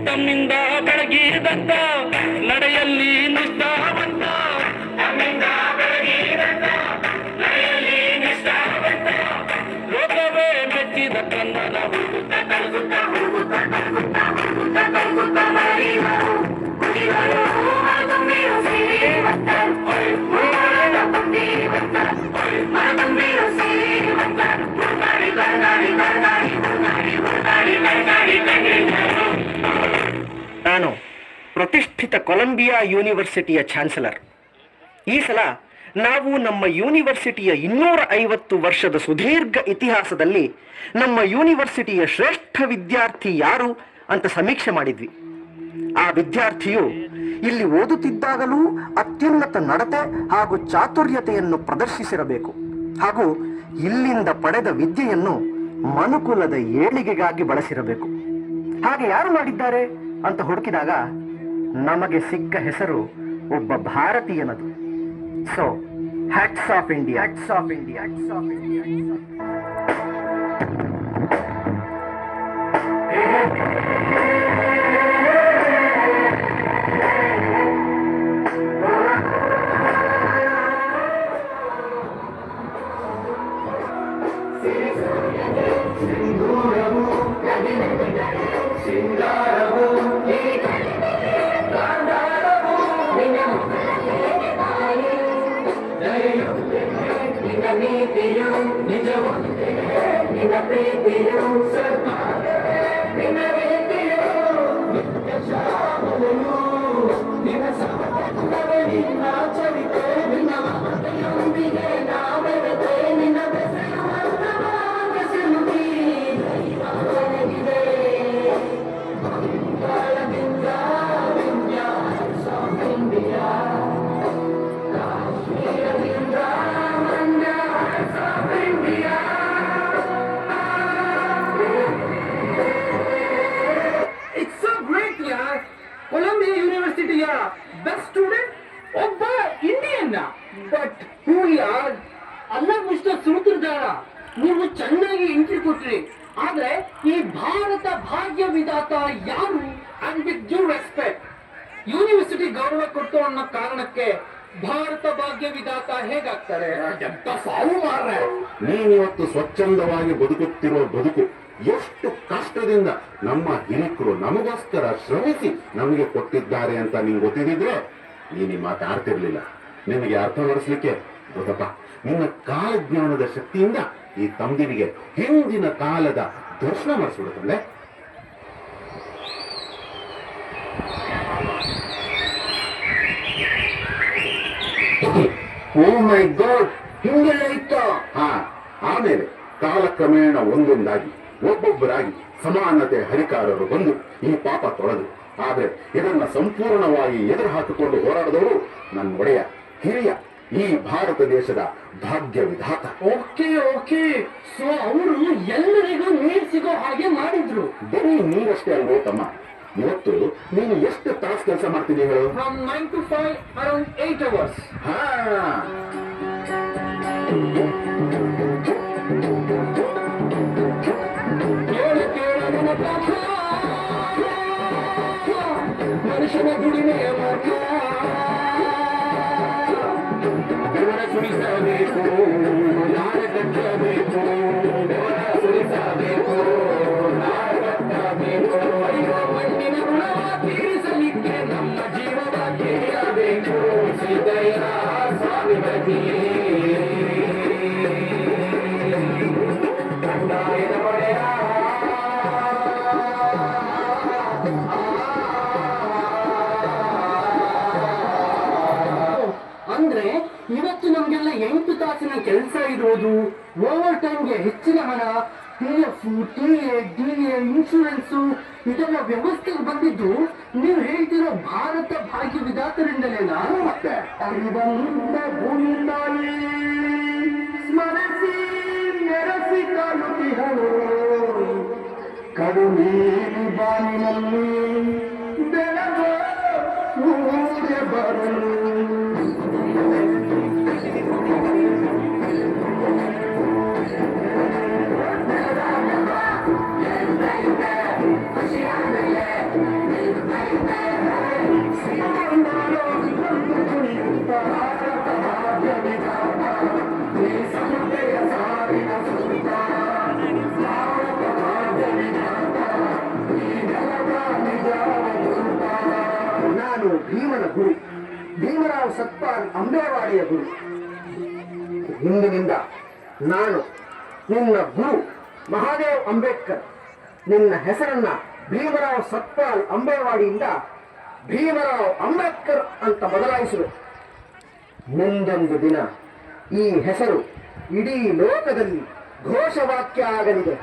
ತಮ್ಮಿಂದ ಬೆಳಗಿದಂತ ನಡೆಯಲ್ಲಿ ನಿಷ್ಠಾವಂತ ಲೋಕವೇ ಮೆಚ್ಚಿದ ಕನ್ನಡ ನಾನು ಪ್ರತಿಷ್ಠಿತ ಕೊಲಂಬಿಯಾ ಯೂನಿವರ್ಸಿಟಿಯ ಚಾನ್ಸಲರ್. ಈ ಸಲ ನಾವು ನಮ್ಮ ಯೂನಿವರ್ಸಿಟಿಯ 250 ವರ್ಷದ ಸುದೀರ್ಘ ಇತಿಹಾಸದಲ್ಲಿ ನಮ್ಮ ಯೂನಿವರ್ಸಿಟಿಯ ಶ್ರೇಷ್ಠ ವಿದ್ಯಾರ್ಥಿ ಯಾರು ಅಂತ ಸಮೀಕ್ಷೆ ಮಾಡಿದ್ವಿ. ಆ ವಿದ್ಯಾರ್ಥಿಯು ಇಲ್ಲಿ ಓದುತ್ತಿದ್ದಾಗಲೂ ಅತ್ಯುನ್ನತ ನಡತೆ ಹಾಗೂ ಚಾತುರ್ಯತೆಯನ್ನು ಪ್ರದರ್ಶಿಸಿರಬೇಕು ಹಾಗೂ ಇಲ್ಲಿಂದ ಪಡೆದ ವಿದ್ಯೆಯನ್ನು ಮನುಕುಲದ ಏಳಿಗೆಗಾಗಿ ಬಳಸಿರಬೇಕು. ಹಾಗೆ ಯಾರು ಮಾಡಿದ್ದಾರೆ ಅಂತ ಹುಡುಕಿದಾಗ ನಮಗೆ ಸಿಕ್ಕ ಹೆಸರು ಒಬ್ಬ ಭಾರತೀಯನದು. So hats off India, hats off India, hats off India. Columbia ಯೂನಿವರ್ಸಿಟಿಯ ಬೆಸ್ಟ್ ಸ್ಟೂಡೆಂಟ್ ಒಬ್ಬ ಇಂಡಿಯನ್. ಬಟ್ ಹೂ ಯಾರ್? ಅಲ್ಲ ಮಿಸ್ಟರ್ ಸೂತ್ರಧಾರ, ನೀವು ಚೆನ್ನಾಗಿ ಎಂಟ್ರಿ ಕೊಟ್ರಿ, ಆದ್ರೆ ಈ ಭಾರತ ಭಾಗ್ಯ ವಿಧಾತ ಯಾರು? And with due respect, university ಗೌರವ ಕೊಟ್ಟು ಅನ್ನೋ ಕಾರಣಕ್ಕೆ ಭಾರತ ಭಾಗ್ಯ ವಿಧಾತ ಹೇಗಾಗ್ತಾರೆ? ಎಂತ ಸಾವು ಮಾರ್ರೆ. ನೀನಿವತ್ತು ಸ್ವಚ್ಛಂದವಾಗಿ ಬದುಕುತ್ತಿರುವ ಬದುಕು ಎಷ್ಟು ಕಷ್ಟದಿಂದ ನಮ್ಮ ಹಿರಿಕರು ನಮಗೋಸ್ಕರ ಶ್ರಮಿಸಿ ನಮಗೆ ಕೊಟ್ಟಿದ್ದಾರೆ ಅಂತ ನಿಂಗೆ ಗೊತ್ತಿದ್ರೆ ನೀನು ಮಾತಾಡ್ತಿರ್ಲಿಲ್ಲ. ನಿನಗೆ ಅರ್ಥಪಡಿಸ್ಲಿಕ್ಕೆ ಗೊತ್ತಪ್ಪ, ನಿನ್ನ ಕಾಲಜ್ಞಾನದ ಶಕ್ತಿಯಿಂದ ಈ ತಮ್ದಿರಿಗೆ ಹಿಂದಿನ ಕಾಲದ ದರ್ಶನ ಮಾಡಿಸ್ಬಿಡುತ್ತಂದೆ. ಓ ಮೈ ಗಾಡ್, ಹಿಂಗೆಲ್ಲ ಇತ್ತ? ಆಮೇಲೆ ಕಾಲಕ್ರಮೇಣ ಒಂದೊಂದಾಗಿ ಒಬ್ಬೊಬ್ಬರಾಗಿ ಸಮಾನತೆ ಹರಿಕಾರರು ಬಂದು ಈ ಪಾಪ ತೊಳೆದು, ಆದ್ರೆ ಇದನ್ನ ಸಂಪೂರ್ಣವಾಗಿ ಎದುರು ಹಾಕಿಕೊಂಡು ಹೋರಾಡಿದವರು ನನ್ನ ಒಡೆಯ ಹಿರಿಯ ಈ ಭಾರತ ದೇಶದ Bhagya Vidhata. Okay okay, so ಅವರು ಎಲ್ಲರಿಗೂ ನೀರು ಸಿಗೋ ಹಾಗೆ ಮಾಡಿದ್ರು. ಬರೀ ನೀರಷ್ಟೇ ಅಲ್ವೋ ತಮ್ಮ, ಇವತ್ತು ನೀನು ಎಷ್ಟು ತಾಸು ಕೆಲಸ ಮಾಡ್ತೀನಿ ಹೇಳು? From 9 to 5, around 8 hours. ಮನುಷ್ಯನ ದುಡಿಮೆಯ ಸುರಿಸಬೇಕು, ನಾಳೆ ಕಟ್ಟಬೇಕು, ಸುರಿಸಬೇಕು, ನಾಳೆ ಕಟ್ಟಬೇಕು. ಮಣ್ಣಿನ ಋಣವ ತೀರಿಸಲಿಕ್ಕೆ ನಮ್ಮ ಜೀವನ ಕೇಳಬೇಕು. ಸಿದ್ದಯ್ಯ ಸ್ವಾಮಿ ಬದಿಯೇ ಕಂದಾಯದ ಪಡೆಯ. ಅಂದ್ರೆ ಇವತ್ತು ನಮ್ಗೆಲ್ಲ 8 ತಾಸಿನ ಕೆಲಸ ಇರೋದು, ಓವರ್ ಟೈಮ್ಗೆ ಹೆಚ್ಚಿನ ಹಣ, PF, TA, DA, ಇನ್ಶೂರೆನ್ಸು ಇದೆಲ್ಲ ವ್ಯವಸ್ಥೆಗೆ ಬಂದಿದ್ದು ನೀವು ಹೇಳ್ತಿರೋ ಭಾರತ ಭಾಗ್ಯ ವಿಧಾತರಿಂದಲೇನಾ? ಮತ್ತೆ ಅರಿವಂತ ಭೂಮಿ ತಾಯಿ ಸ್ಮರಿಸಿ ನೆರಸಿ ಕಾಯುತ್ತಿಹಳು ಕಡುನೀರು ಬಾನಿನಲ್ಲಿ ಬೆಳಗೋ ಸೂರ್ಯ ಬರಲು. ನಾನು ಭೀಮನ ಗುರು, ಭೀಮರಾವ್ ಸತ್ಪಾಲ್ ಅಂಬೇವಾಡಿಯ ಗುರು. ಇಂದಿನಿಂದ ನಾನು ನಿನ್ನ ಗುರು ಮಹಾದೇವ್ ಅಂಬೇಡ್ಕರ್ ನಿನ್ನ ಹೆಸರನ್ನ ಭೀಮರಾವ್ ಸತ್ಪಾಲ್ ಅಂಬೇವಾಡಿಯಿಂದ ಭೀಮರಾವ್ ಅಂಬೇಡ್ಕರ್ ಅಂತ ಬದಲಾಯಿಸಿರು. ಮುಂದೊಂದು ದಿನ ಈ ಹೆಸರು ಇಡೀ ಲೋಕದಲ್ಲಿ ಘೋಷವಾಕ್ಯ ಆಗಲಿದೆ.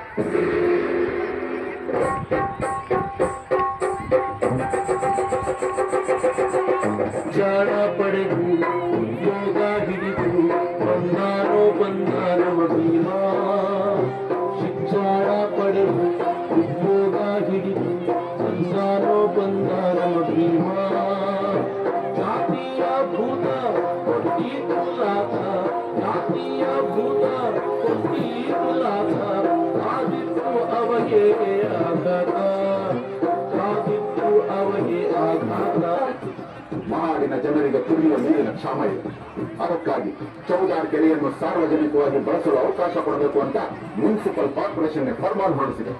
ಜಾಣ ಪಡೆದು ಉದ್ಯೋಗ ಹಿಡಿದು ಬಂದಾರೋ ಬಂದಾರವ ಭೀಮ. ಶಿಕ್ಷಣ ಪಡೆದು ಉದ್ಯೋಗ ಹಿಡಿದು ಬಂದಾರೋ ಬಂದಾರವ ಭೀಮ. ಜಾತಿಯ ಭೂತ ಕೊಟ್ಟಿ ತುಲಾತ, ಜಾತಿಯ ಭೂತ ಕೊಟ್ಟಿ ತುಲಾತ, ಕಾದಿತ್ತು ಅವಗೆ ಆಘಾತ, ಕಾದಿತ್ತು ಅವಗೆ ಆಘಾತ. ನಾಡಿನ ಜನರಿಗೆ ಕುಡಿಯುವ ನೀರಿನ ಕ್ಷಾಮ ಇದೆ. ಅದಕ್ಕಾಗಿ ಚೌದಾರ್ ಕೆರೆಯನ್ನು ಸಾರ್ವಜನಿಕವಾಗಿ ಬಳಸಲು ಅವಕಾಶ ಕೊಡಬೇಕು ಅಂತ ಮುನ್ಸಿಪಲ್ ಕಾರ್ಪೊರೇಷನ್ ಫರ್ಮಾನ್ ಹೊರಡಿಸಿದೆ.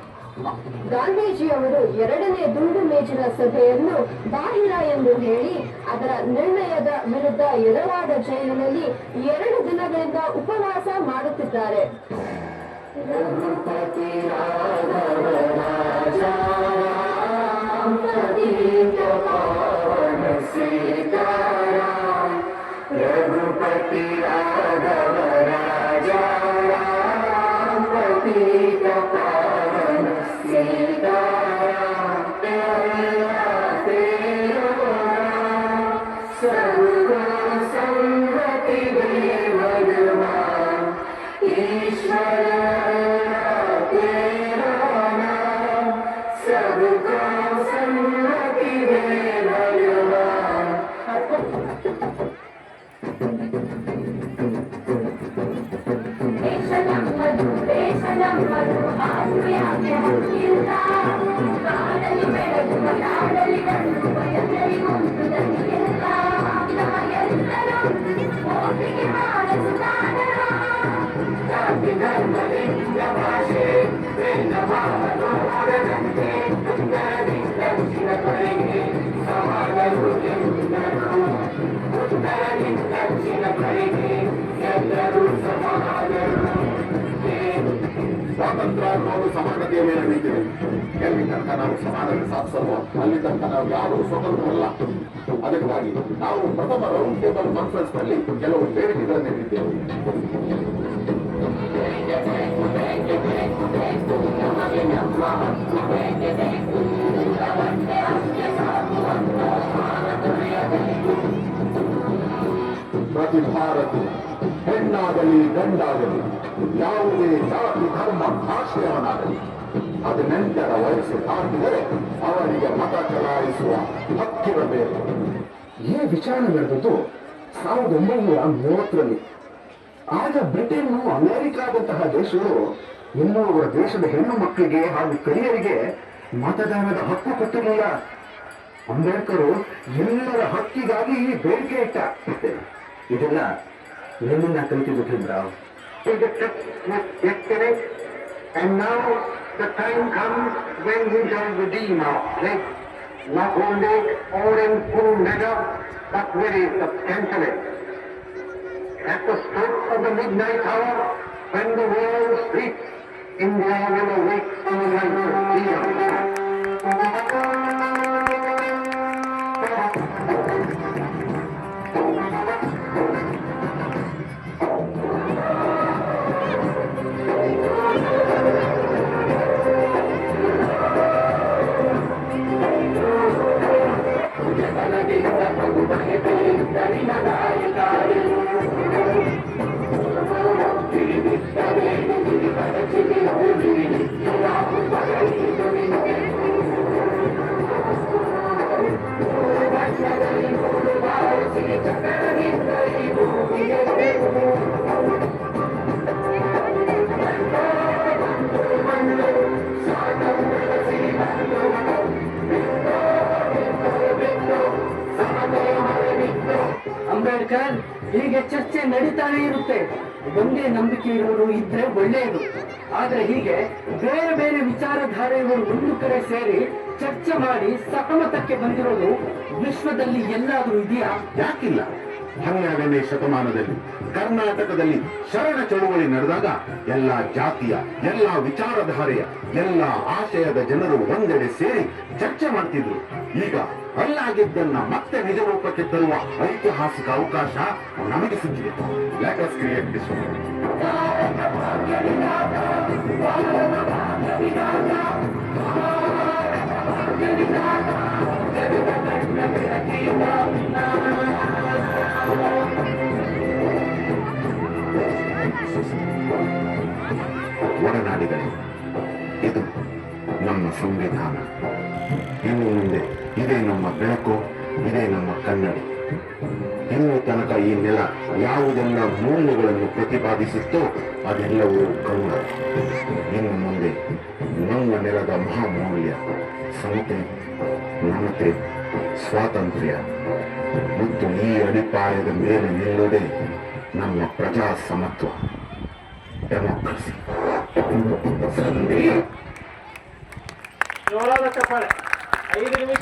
ಗಾಂಧೀಜಿಯವರು ಎರಡನೇ ದುಂಡು ಮೇಜಿನ ಸಭೆಯನ್ನು ಬಾಹಿರ ಎಂದು ಹೇಳಿ ಅದರ ನಿರ್ಣಯದ ವಿರುದ್ಧ ಯರವಾಡ ಜೈಲಿನಲ್ಲಿ 2 ದಿನಗಳಿಂದ ಉಪವಾಸ ಮಾಡುತ್ತಿದ್ದಾರೆ. ಸ್ವಾತಂತ್ರ್ಯ ಅನ್ನೋದು ಸಮಾನತೆಯ ಮೇಲೆ ನಿಂತಿದೆ. ಎಲ್ಲಿ ತನಕ ನಾವು ಸಮಾನತೆ ಸಾಧಿಸಲ್ವೋ ಅಲ್ಲಿ ತನಕ ನಾವು ಯಾರೂ ಸ್ವತಂತ್ರವಲ್ಲ. ಅದಕ್ಕಾಗಿ ನಾವು ಪ್ರಥಮ ರೌಂಡ್ ಟೇಬಲ್ ಕಾನ್ಫರೆನ್ಸ್ ನಲ್ಲಿ ಕೆಲವು ಬೇಡಿಕೆಗಳನ್ನಿಟ್ಟಿದ್ದೇವೆ. ಪ್ರತಿ ಭಾರತೀಯ ಹೆಣ್ಣಾಗಲಿ ಗಂಡಾಗಲಿ ಯಾವುದೇ ಜಾತಿ ಧರ್ಮ ಭಾಷೆಯವನಾಗಲಿ 18ರ ವಯಸ್ಸು ದಾಟಿದರೆ ಅವರಿಗೆ ಮತ ಚಲಾಯಿಸುವ ಹಕ್ಕಿರಬೇಕು. ಈ ವಿಚಾರ ನಡೆದದ್ದು 1930ರಲ್ಲಿ. ಆಗ ಬ್ರಿಟನ್, ಅಮೆರಿಕಾದಂತಹ ದೇಶಗಳು ಇನ್ನೂ ಅವರ ದೇಶದ ಹೆಣ್ಣು ಮಕ್ಕಳಿಗೆ ಹಾಗೂ ಕರಿಯರಿಗೆ ಮತದಾನದ ಹಕ್ಕು ಕೊಟ್ಟಿರಲಿಲ್ಲ. ಅಂಬೇಡ್ಕರ್ ಎಲ್ಲರ ಹಕ್ಕಿಗಾಗಿ ಈ ಬೇಡಿಕೆ ಇಟ್ಟ. ಇದೆಲ್ಲ ನಿಮ್ಮಿಂದ ಕಲಿತಿದ್ದು Bhimrao. And now the time comes when we shall redeem our pledge, not only all in full measure, but very substantially. At the stroke of the midnight hour, when the world sleeps, India will awake from the night of freedom. Ambedkar, ಹೀಗೆ ಚರ್ಚೆ ನಡೀತಾನೆ ಇರುತ್ತೆ. ಒಂದೇ ನಂಬಿಕೆ ಇರೋರು ಇದ್ರೆ ಒಳ್ಳೆಯದು. ಆದ್ರೆ ಹೀಗೆ ಬೇರೆ ಬೇರೆ ವಿಚಾರಧಾರೆಯವರು ಒಂದು ಕಡೆ ಸೇರಿ ಚರ್ಚೆ ಮಾಡಿ ಸಹಮತಕ್ಕೆ ಬಂದಿರೋದು ವಿಶ್ವದಲ್ಲಿ ಎಲ್ಲಾದ್ರೂ ಇದೆಯಾ? ಯಾಕಿಲ್ಲ? 12ನೇ ಶತಮಾನದಲ್ಲಿ ಕರ್ನಾಟಕದಲ್ಲಿ ಶರಣ ಚಳುವಳಿ ನಡೆದಾಗ ಎಲ್ಲ ಜಾತಿಯ, ಎಲ್ಲ ವಿಚಾರಧಾರೆಯ, ಎಲ್ಲ ಆಶಯದ ಜನರು ಒಂದೆಡೆ ಸೇರಿ ಚರ್ಚೆ ಮಾಡ್ತಿದ್ರು. ಈಗ ಅಲ್ಲಾಗಿದ್ದನ್ನ ಮತ್ತೆ ನಿಜ ರೂಪಕ್ಕೆ ತರುವ ಐತಿಹಾಸಿಕ ಅವಕಾಶ ನಮಗೆ ಸಿಕ್ಕಿದೆ. Let us create this. ಒಡನಾಡಿಗಳೇ, ಇದು ನಮ್ಮ ಸಂವಿಧಾನ. ಇನ್ನು ಮುಂದೆ ಇದೇ ನಮ್ಮ ಬೆಳಕು, ಇದೇ ನಮ್ಮ ಕನ್ನಡಿ. ಇನ್ನು ತನಕ ಈ ನೆಲ ಯಾವುದೆಲ್ಲ ಮೌಲ್ಯಗಳನ್ನು ಪ್ರತಿಪಾದಿಸುತ್ತೋ ಅದೆಲ್ಲವೂ ಗೌರವ. ಇನ್ನು ಮುಂದೆ ನಮ್ಮ ನೆಲದ ಮಹಾಮೌಲ್ಯ ಸಮತೆ, ಮಮತೆ, ಸ್ವಾತಂತ್ರ್ಯ ಮತ್ತು ಈ ಅಡಿಪಾಯದ ಮೇಲೆ ನಿಲ್ಲುವುದೇ ನಮ್ಮ ಪ್ರಜಾಸಮತ್ವ, ಡೆಮೋಕ್ರಸಿ. ಜೋರಾದ ಚಪ್ಪಾಳೆ. 5 ನಿಮಿಷ